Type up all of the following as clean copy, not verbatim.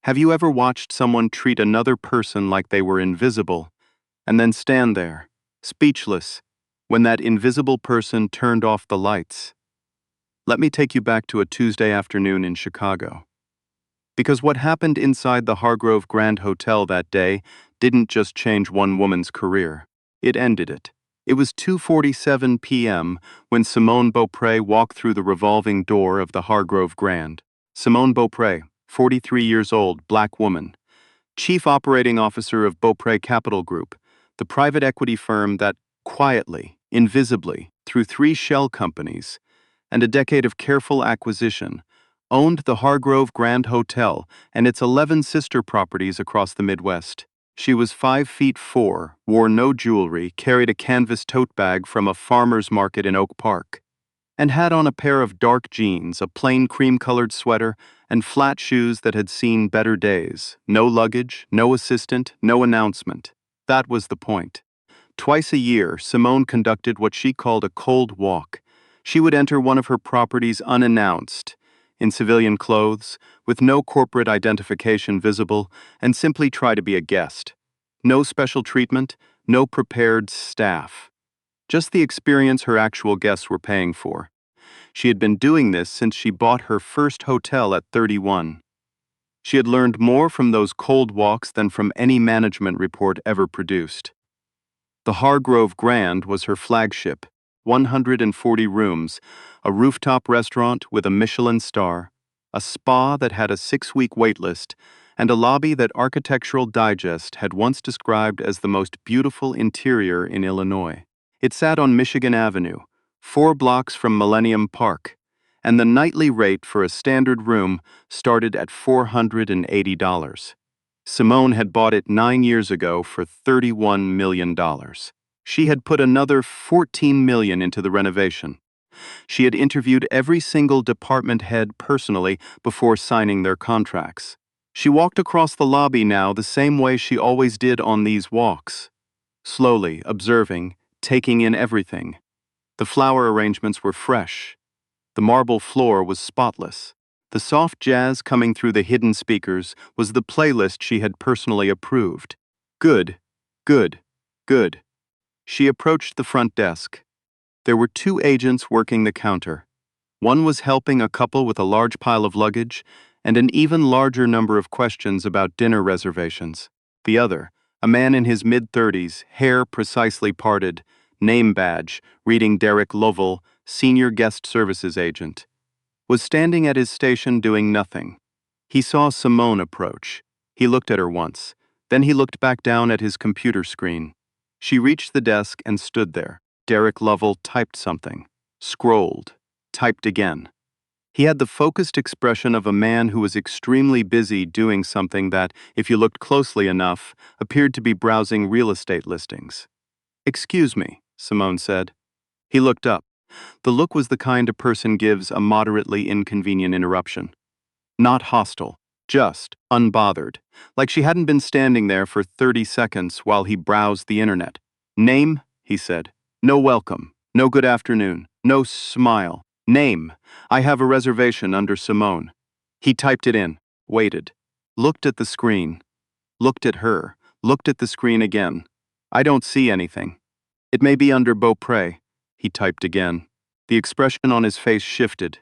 Have you ever watched someone treat another person like they were invisible, and then stand there, speechless, when that invisible person turned off the lights? Let me take you back to a Tuesday afternoon in Chicago. Because what happened inside the Hargrove Grand Hotel that day didn't just change one woman's career, it ended it. It was 2:47 p.m. when Simone Beaupre walked through the revolving door of the Hargrove Grand. Simone Beaupre, 43 years old, black woman, chief operating officer of Beaupre Capital Group, the private equity firm that quietly, invisibly, through 3 shell companies and a decade of careful acquisition, owned the Hargrove Grand Hotel and its 11 sister properties across the Midwest. She was 5'4", wore no jewelry, carried a canvas tote bag from a farmer's market in Oak Park, and had on a pair of dark jeans, a plain cream-colored sweater, and flat shoes that had seen better days. No luggage, no assistant, no announcement. That was the point. Twice a year, Simone conducted what she called a cold walk. She would enter one of her properties unannounced, in civilian clothes, with no corporate identification visible, and simply try to be a guest. No special treatment, no prepared staff. Just the experience her actual guests were paying for. She had been doing this since she bought her first hotel at 31. She had learned more from those cold walks than from any management report ever produced. The Hargrove Grand was her flagship, 140 rooms, a rooftop restaurant with a Michelin star, a spa that had a 6-week waitlist, and a lobby that Architectural Digest had once described as the most beautiful interior in Illinois. It sat on Michigan Avenue, 4 blocks from Millennium Park, and the nightly rate for a standard room started at $480. Simone had bought it 9 years ago for $31 million. She had put another $14 million into the renovation. She had interviewed every single department head personally before signing their contracts. She walked across the lobby now the same way she always did on these walks, slowly observing, taking in everything. The flower arrangements were fresh. The marble floor was spotless. The soft jazz coming through the hidden speakers was the playlist she had personally approved. Good, good, good. She approached the front desk. There were 2 agents working the counter. One was helping a couple with a large pile of luggage and an even larger number of questions about dinner reservations. The other, a man in his mid-30s, hair precisely parted, name badge, reading Derek Lovell, senior guest services agent, was standing at his station doing nothing. He saw Simone approach. He looked at her once. Then he looked back down at his computer screen. She reached the desk and stood there. Derek Lovell typed something, scrolled, typed again. He had the focused expression of a man who was extremely busy doing something that, if you looked closely enough, appeared to be browsing real estate listings. "Excuse me," Simone said. He looked up. The look was the kind a person gives a moderately inconvenient interruption. Not hostile, just unbothered, like she hadn't been standing there for 30 seconds while he browsed the internet. "Name?" he said. "No welcome, no good afternoon, no smile. Name. I have a reservation under Simone." He typed it in, waited, looked at the screen, looked at her, looked at the screen again. "I don't see anything." "It may be under Beaupre." He typed again. The expression on his face shifted,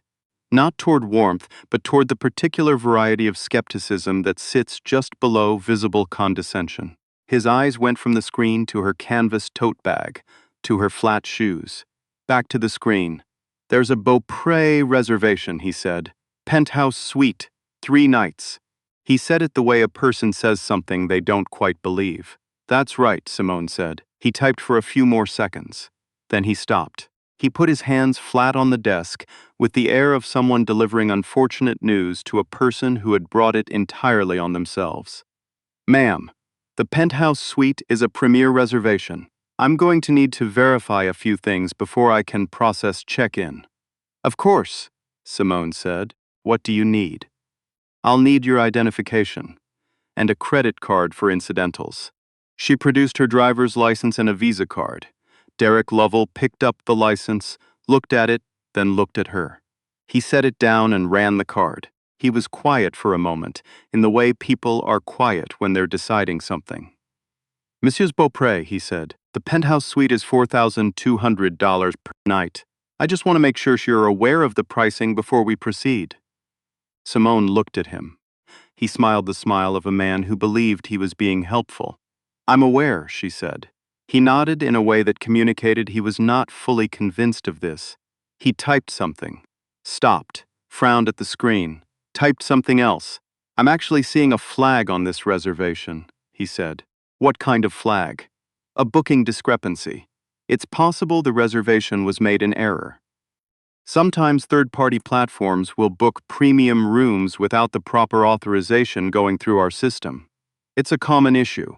not toward warmth, but toward the particular variety of skepticism that sits just below visible condescension. His eyes went from the screen to her canvas tote bag, to her flat shoes, back to the screen. "There's a Beaupre reservation," he said. "Penthouse suite, 3 nights." He said it the way a person says something they don't quite believe. "That's right," Simone said. He typed for a few more seconds. Then he stopped. He put his hands flat on the desk with the air of someone delivering unfortunate news to a person who had brought it entirely on themselves. "Ma'am, the penthouse suite is a premier reservation. I'm going to need to verify a few things before I can process check-in." "Of course," Simone said. "What do you need?" "I'll need your identification and a credit card for incidentals." She produced her driver's license and a Visa card. Derek Lovell picked up the license, looked at it, then looked at her. He set it down and ran the card. He was quiet for a moment, in the way people are quiet when they're deciding something. "Monsieur Beaupre," he said, "the penthouse suite is $4,200 per night. I just want to make sure you're aware of the pricing before we proceed." Simone looked at him. He smiled the smile of a man who believed he was being helpful. "I'm aware," she said. He nodded in a way that communicated he was not fully convinced of this. He typed something, stopped, frowned at the screen, typed something else. "I'm actually seeing a flag on this reservation," he said. "What kind of flag?" "A booking discrepancy. It's possible the reservation was made in error. Sometimes third-party platforms will book premium rooms without the proper authorization going through our system. It's a common issue."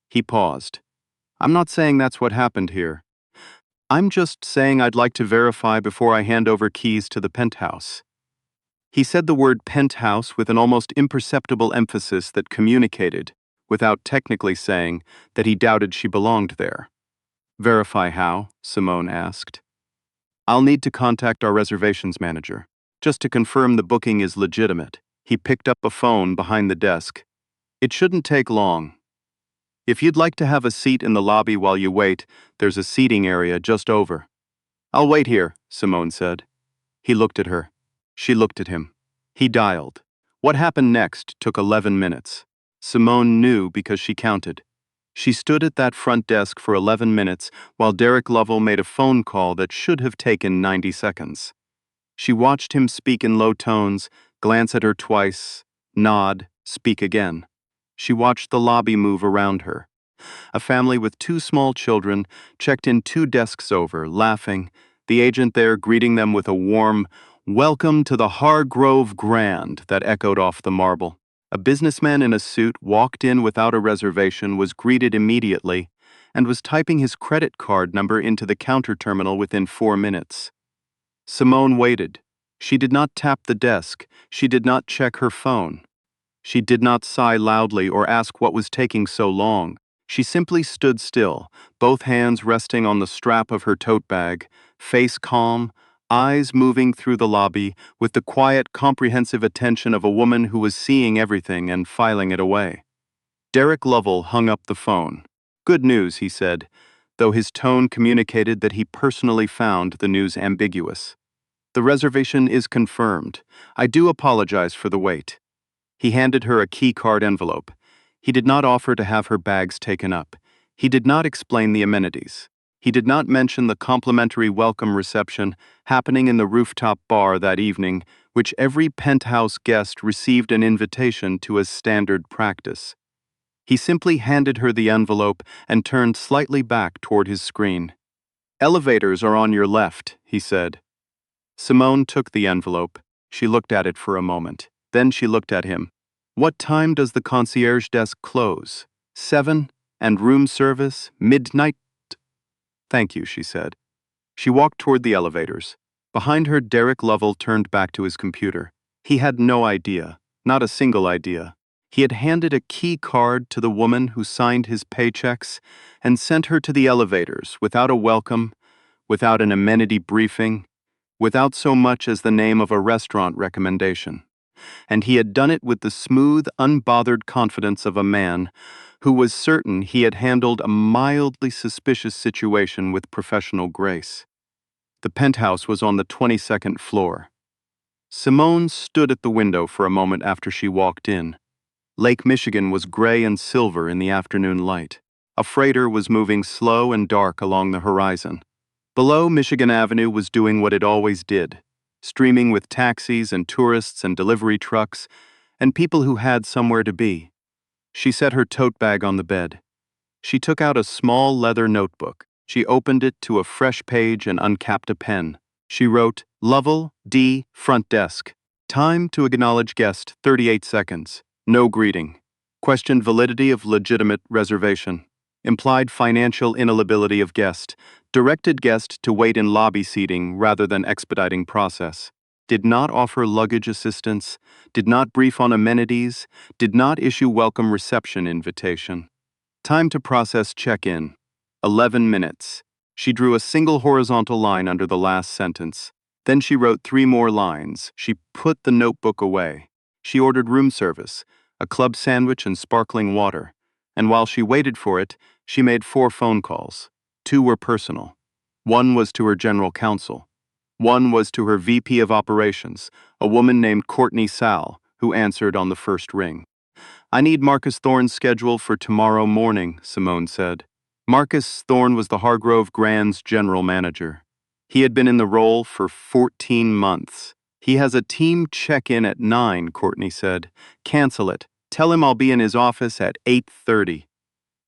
He paused. "I'm not saying that's what happened here. I'm just saying I'd like to verify before I hand over keys to the penthouse." He said the word penthouse with an almost imperceptible emphasis that communicated, without technically saying, that he doubted she belonged there. "Verify how?" Simone asked. "I'll need to contact our reservations manager, just to confirm the booking is legitimate." He picked up a phone behind the desk. "It shouldn't take long. If you'd like to have a seat in the lobby while you wait, there's a seating area just over." "I'll wait here," Simone said. He looked at her. She looked at him. He dialed. What happened next took 11 minutes. Simone knew because she counted. She stood at that front desk for 11 minutes while Derek Lovell made a phone call that should have taken 90 seconds. She watched him speak in low tones, glance at her twice, nod, speak again. She watched the lobby move around her. A family with 2 small children checked in 2 desks over, laughing, the agent there greeting them with a warm, "Welcome to the Hargrove Grand," that echoed off the marble. A businessman in a suit walked in without a reservation, was greeted immediately, and was typing his credit card number into the counter terminal within 4 minutes. Simone waited. She did not tap the desk. She did not check her phone. She did not sigh loudly or ask what was taking so long. She simply stood still, both hands resting on the strap of her tote bag, face calm, eyes moving through the lobby with the quiet, comprehensive attention of a woman who was seeing everything and filing it away. Derek Lovell hung up the phone. "Good news," he said, though his tone communicated that he personally found the news ambiguous. "The reservation is confirmed. I do apologize for the wait." He handed her a key card envelope. He did not offer to have her bags taken up. He did not explain the amenities. He did not mention the complimentary welcome reception happening in the rooftop bar that evening, which every penthouse guest received an invitation to as standard practice. He simply handed her the envelope and turned slightly back toward his screen. "Elevators are on your left," he said. Simone took the envelope. She looked at it for a moment. Then she looked at him. "What time does the concierge desk close?" 7, and room service, midnight?" "Thank you," she said. She walked toward the elevators. Behind her, Derek Lovell turned back to his computer. He had no idea, not a single idea. He had handed a key card to the woman who signed his paychecks and sent her to the elevators without a welcome, without an amenity briefing, without so much as the name of a restaurant recommendation. And he had done it with the smooth, unbothered confidence of a man who was certain he had handled a mildly suspicious situation with professional grace. The penthouse was on the 22nd floor. Simone stood at the window for a moment after she walked in. Lake Michigan was gray and silver in the afternoon light. A freighter was moving slow and dark along the horizon. Below, Michigan Avenue was doing what it always did, streaming with taxis and tourists and delivery trucks and people who had somewhere to be. She set her tote bag on the bed. She took out a small leather notebook. She opened it to a fresh page and uncapped a pen. She wrote, "Lovell, D, front desk. Time to acknowledge guest, 38 seconds. No greeting. Questioned validity of legitimate reservation. Implied financial inalibility of guest. Directed guest to wait in lobby seating rather than expediting process. Did not offer luggage assistance. Did not brief on amenities. Did not issue welcome reception invitation. Time to process check-in. 11 minutes. She drew a single horizontal line under the last sentence. Then she wrote 3 more lines. She put the notebook away. She ordered room service, a club sandwich and sparkling water, and while she waited for it, she made 4 phone calls. 2 were personal. One was to her general counsel. One was to her VP of operations, a woman named Courtney Sal, who answered on the first ring. "I need Marcus Thorne's schedule for tomorrow morning," Simone said. Marcus Thorne was the Hargrove Grand's general manager. He had been in the role for 14 months. "He has a team check-in at 9, Courtney said. "Cancel it. Tell him I'll be in his office at 8:30.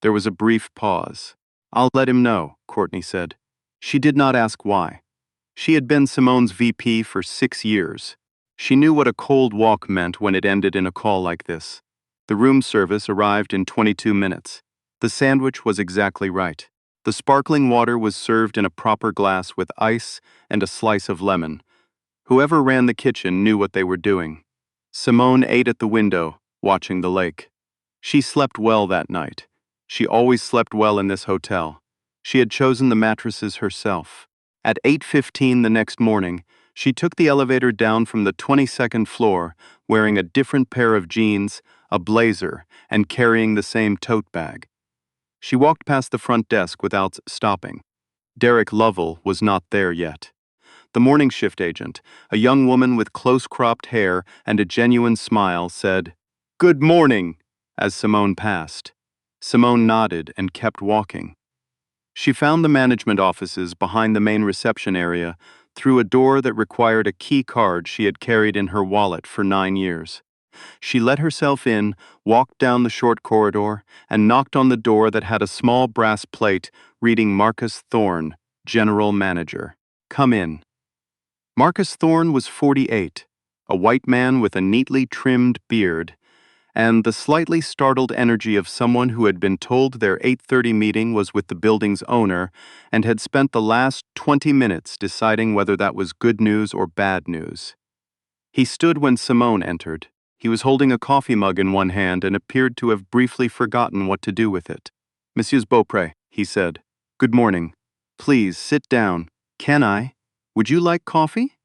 There was a brief pause. "I'll let him know," Courtney said. She did not ask why. She had been Simone's VP for 6 years. She knew what a cold walk meant when it ended in a call like this. The room service arrived in 22 minutes. The sandwich was exactly right. The sparkling water was served in a proper glass with ice and a slice of lemon. Whoever ran the kitchen knew what they were doing. Simone ate at the window, watching the lake. She slept well that night. She always slept well in this hotel. She had chosen the mattresses herself. At 8:15 the next morning, she took the elevator down from the 22nd floor, wearing a different pair of jeans, a blazer, and carrying the same tote bag. She walked past the front desk without stopping. Derek Lovell was not there yet. The morning shift agent, a young woman with close-cropped hair and a genuine smile, said, "Good morning," as Simone passed. Simone nodded and kept walking. She found the management offices behind the main reception area through a door that required a key card she had carried in her wallet for 9 years. She let herself in, walked down the short corridor, and knocked on the door that had a small brass plate reading Marcus Thorne, General Manager. "Come in." Marcus Thorne was 48, a white man with a neatly trimmed beard, and the slightly startled energy of someone who had been told their 8:30 meeting was with the building's owner and had spent the last 20 minutes deciding whether that was good news or bad news. He stood when Simone entered. He was holding a coffee mug in one hand and appeared to have briefly forgotten what to do with it. "Messieurs Beaupré," he said. "Good morning. Please sit down. Can I? Would you like coffee?"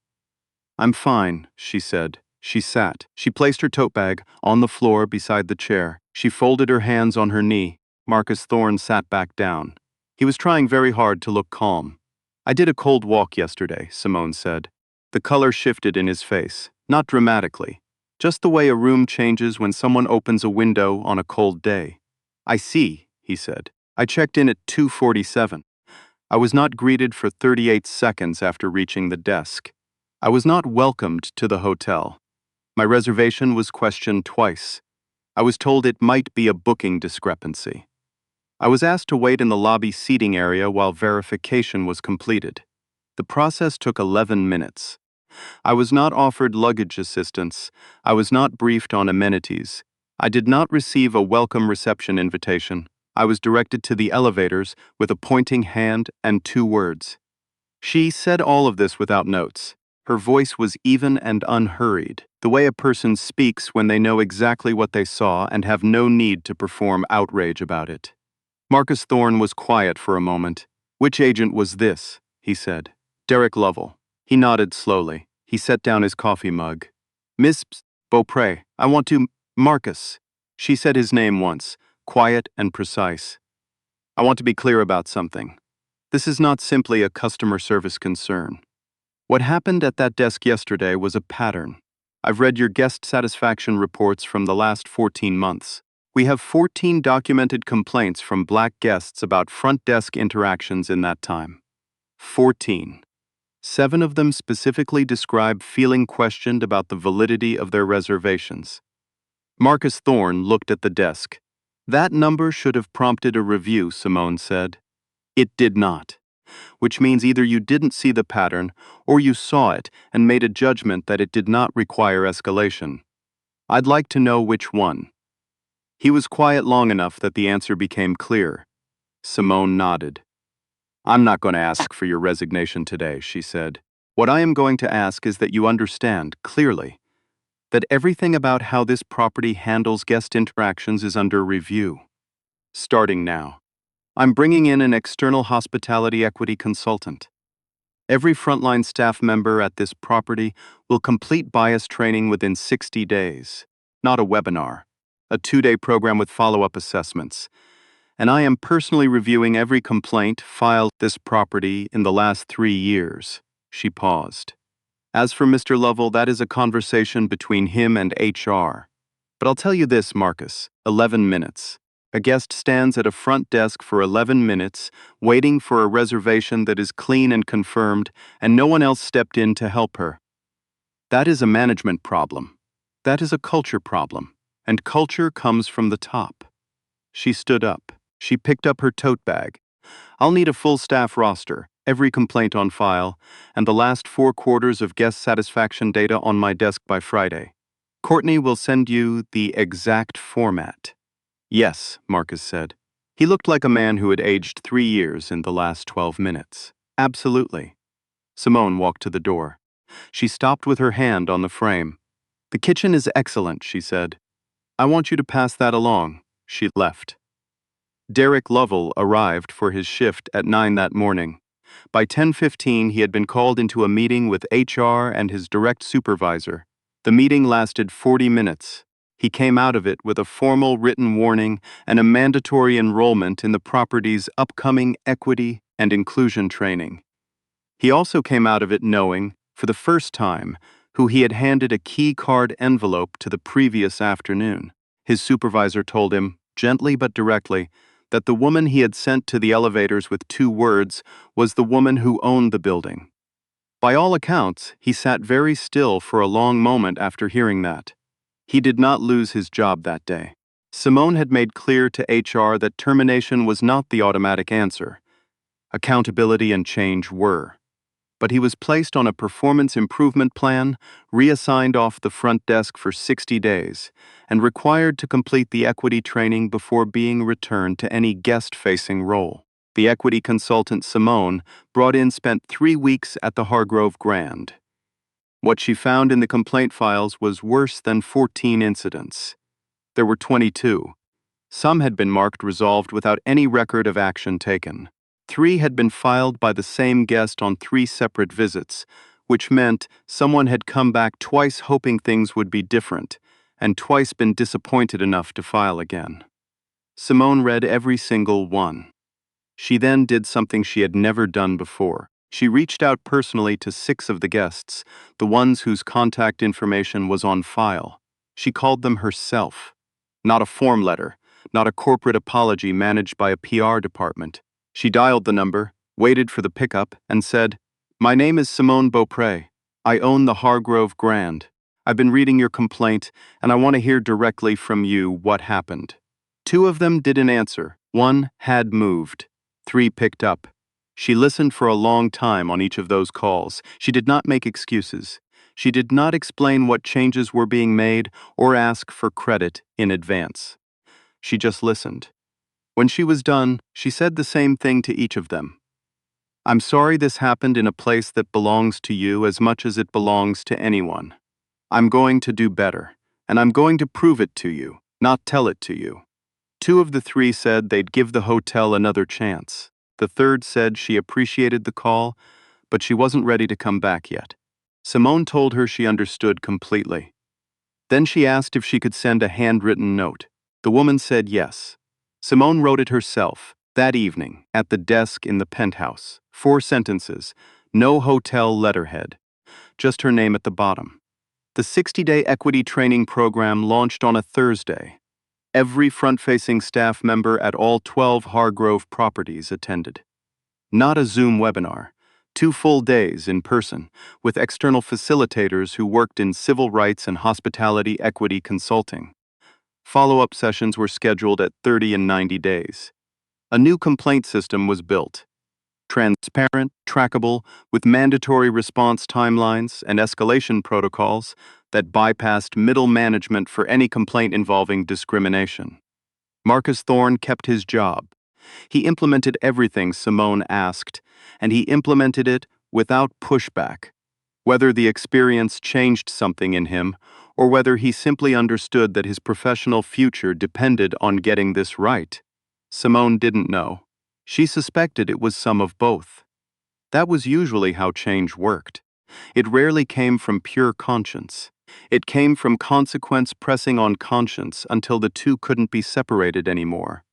"I'm fine," she said. She sat. She placed her tote bag on the floor beside the chair. She folded her hands on her knee. Marcus Thorne sat back down. He was trying very hard to look calm. "I did a cold walk yesterday," Simone said. The color shifted in his face, not dramatically, just the way a room changes when someone opens a window on a cold day. "I see," he said. "I checked in at 2:47. I was not greeted for 38 seconds after reaching the desk. I was not welcomed to the hotel. My reservation was questioned twice. I was told it might be a booking discrepancy. I was asked to wait in the lobby seating area while verification was completed. The process took 11 minutes. I was not offered luggage assistance. I was not briefed on amenities. I did not receive a welcome reception invitation. I was directed to the elevators with a pointing hand and 2 words. She said all of this without notes. Her voice was even and unhurried, the way a person speaks when they know exactly what they saw and have no need to perform outrage about it. Marcus Thorne was quiet for a moment. "Which agent was this?" he said. "Derek Lovell." He nodded slowly. He set down his coffee mug. "Miss Beaupré, I want to Marcus." She said his name once, quiet and precise. "I want to be clear about something. This is not simply a customer service concern. What happened at that desk yesterday was a pattern. I've read your guest satisfaction reports from the last 14 months. We have 14 documented complaints from Black guests about front desk interactions in that time. 14. 7 of them specifically describe feeling questioned about the validity of their reservations." Marcus Thorne looked at the desk. "That number should have prompted a review," Simone said. "It did not. Which means either you didn't see the pattern or you saw it and made a judgment that it did not require escalation. I'd like to know which one." He was quiet long enough that the answer became clear. Simone nodded. "I'm not going to ask for your resignation today," she said. "What I am going to ask is that you understand, clearly, that everything about how this property handles guest interactions is under review. Starting now. I'm bringing in an external hospitality equity consultant. Every frontline staff member at this property will complete bias training within 60 days. Not a webinar, a 2-day program with follow-up assessments. And I am personally reviewing every complaint filed this property in the last 3 years. She paused. As for Mr. Lovell, that is a conversation between him and HR. But I'll tell you this, Marcus, 11 minutes. A guest stands at a front desk for 11 minutes, waiting for a reservation that is clean and confirmed, and no one else stepped in to help her. That is a management problem. That is a culture problem. And culture comes from the top. She stood up. She picked up her tote bag. I'll need a full staff roster, every complaint on file, and the last 4 quarters of guest satisfaction data on my desk by Friday. Courtney will send you the exact format. Yes, Marcus said. He looked like a man who had aged 3 years in the last 12 minutes. Absolutely. Simone walked to the door. She stopped with her hand on the frame. The kitchen is excellent, she said. I want you to pass that along. She left. Derek Lovell arrived for his shift at 9 that morning. By 10:15, he had been called into a meeting with HR and his direct supervisor. The meeting lasted 40 minutes. He came out of it with a formal written warning and a mandatory enrollment in the property's upcoming equity and inclusion training. He also came out of it knowing, for the first time, who he had handed a key card envelope to the previous afternoon. His supervisor told him, gently but directly, that the woman he had sent to the elevators with 2 words was the woman who owned the building. By all accounts, he sat very still for a long moment after hearing that. He did not lose his job that day. Simone had made clear to HR that termination was not the automatic answer. Accountability and change were. But he was placed on a performance improvement plan, reassigned off the front desk for 60 days, and required to complete the equity training before being returned to any guest-facing role. The equity consultant Simone brought in spent 3 weeks at the Hargrove Grand. What she found in the complaint files was worse than 14 incidents. There were 22. Some had been marked resolved without any record of action taken. 3 had been filed by the same guest on 3 separate visits, which meant someone had come back twice hoping things would be different, and twice been disappointed enough to file again. Simone read every single one. She then did something she had never done before. She reached out personally to 6 of the guests, the ones whose contact information was on file. She called them herself. Not a form letter, not a corporate apology managed by a PR department. She dialed the number, waited for the pickup, and said, "My name is Simone Beaupre. I own the Hargrove Grand. I've been reading your complaint, and I want to hear directly from you what happened." 2 of them didn't answer. 1 had moved. 3 picked up. She listened for a long time on each of those calls. She did not make excuses. She did not explain what changes were being made or ask for credit in advance. She just listened. When she was done, she said the same thing to each of them. "I'm sorry this happened in a place that belongs to you as much as it belongs to anyone. I'm going to do better, and I'm going to prove it to you, not tell it to you." 2 of the 3 said they'd give the hotel another chance. The 3rd said she appreciated the call, but she wasn't ready to come back yet. Simone told her she understood completely. Then she asked if she could send a handwritten note. The woman said yes. Simone wrote it herself, that evening, at the desk in the penthouse. 4 sentences, no hotel letterhead, just her name at the bottom. The 60-day equity training program launched on a Thursday. Every front-facing staff member at all 12 Hargrove properties attended. Not a Zoom webinar, 2 full days in person, with external facilitators who worked in civil rights and hospitality equity consulting. Follow-up sessions were scheduled at 30 and 90 days. A new complaint system was built. Transparent, trackable, with mandatory response timelines and escalation protocols that bypassed middle management for any complaint involving discrimination. Marcus Thorne kept his job. He implemented everything Simone asked, and he implemented it without pushback. Whether the experience changed something in him, or whether he simply understood that his professional future depended on getting this right, Simone didn't know. She suspected it was some of both. That was usually how change worked. It rarely came from pure conscience. It came from consequence pressing on conscience until the two couldn't be separated anymore.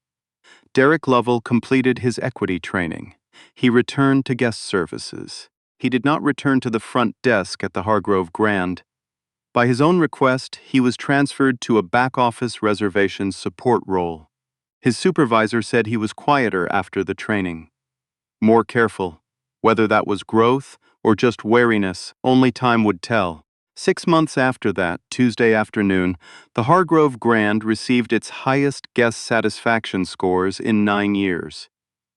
Derek Lovell completed his equity training. He returned to guest services. He did not return to the front desk at the Hargrove Grand. By his own request, he was transferred to a back-office reservations support role. His supervisor said he was quieter after the training. More careful. Whether that was growth or just wariness, only time would tell. 6 months after that, Tuesday afternoon, the Hargrove Grand received its highest guest satisfaction scores in 9 years.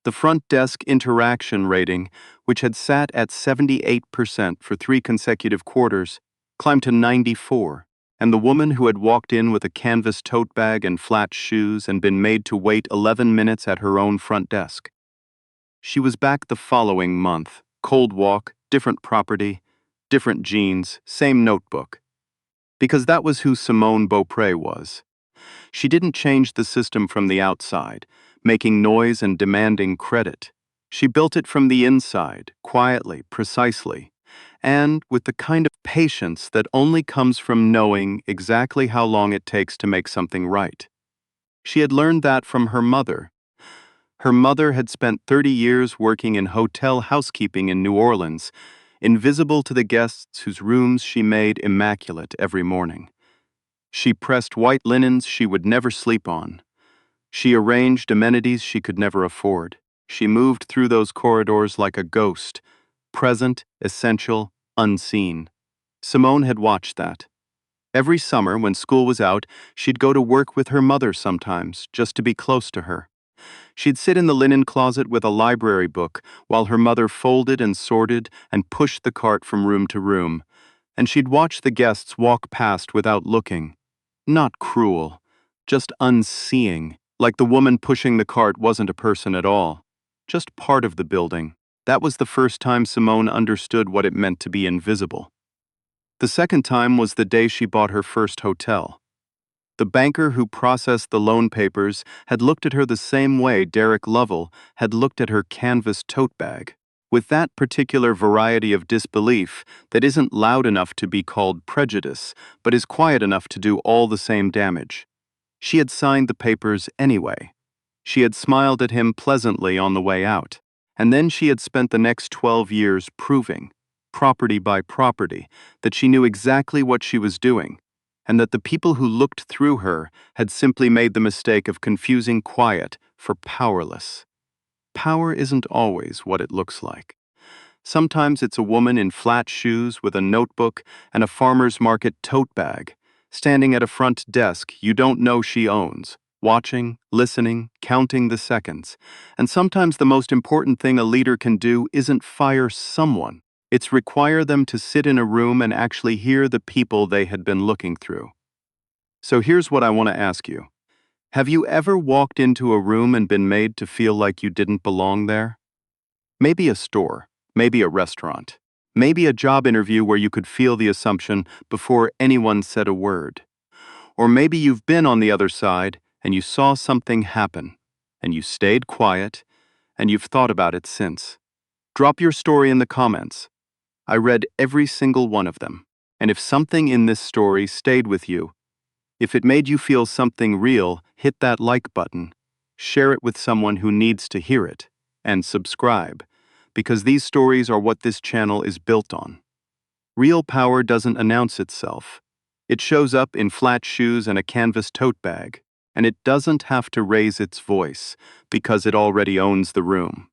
The front desk interaction rating, which had sat at 78% for 3 consecutive quarters, climbed to 94, and the woman who had walked in with a canvas tote bag and flat shoes and been made to wait 11 minutes at her own front desk. She was back the following month, cold walk, different property, different jeans, same notebook. Because that was who Simone Beaupre was. She didn't change the system from the outside, making noise and demanding credit. She built it from the inside, quietly, precisely, and with the kind of patience that only comes from knowing exactly how long it takes to make something right. She had learned that from her mother. Her mother had spent 30 years working in hotel housekeeping in New Orleans, invisible to the guests whose rooms she made immaculate every morning. She pressed white linens she would never sleep on. She arranged amenities she could never afford. She moved through those corridors like a ghost, present, essential, unseen. Simone had watched that. Every summer, when school was out, she'd go to work with her mother sometimes, just to be close to her. She'd sit in the linen closet with a library book while her mother folded and sorted and pushed the cart from room to room, and she'd watch the guests walk past without looking. Not cruel, just unseeing, like the woman pushing the cart wasn't a person at all, just part of the building. That was the first time Simone understood what it meant to be invisible. The second time was the day she bought her first hotel. The banker who processed the loan papers had looked at her the same way Derek Lovell had looked at her canvas tote bag, with that particular variety of disbelief that isn't loud enough to be called prejudice, but is quiet enough to do all the same damage. She had signed the papers anyway. She had smiled at him pleasantly on the way out, and then she had spent the next 12 years proving, property by property, that she knew exactly what she was doing, and that the people who looked through her had simply made the mistake of confusing quiet for powerless. Power isn't always what it looks like. Sometimes it's a woman in flat shoes with a notebook and a farmer's market tote bag, standing at a front desk you don't know she owns, watching, listening, counting the seconds. And sometimes the most important thing a leader can do isn't fire someone. It's require them to sit in a room and actually hear the people they had been looking through. So here's what I want to ask you. Have you ever walked into a room and been made to feel like you didn't belong there? Maybe a store, maybe a restaurant, maybe a job interview where you could feel the assumption before anyone said a word. Or maybe you've been on the other side and you saw something happen, and you stayed quiet, and you've thought about it since. Drop your story in the comments. I read every single one of them, and if something in this story stayed with you, if it made you feel something real, hit that like button, share it with someone who needs to hear it, and subscribe, because these stories are what this channel is built on. Real power doesn't announce itself. It shows up in flat shoes and a canvas tote bag, and it doesn't have to raise its voice, because it already owns the room.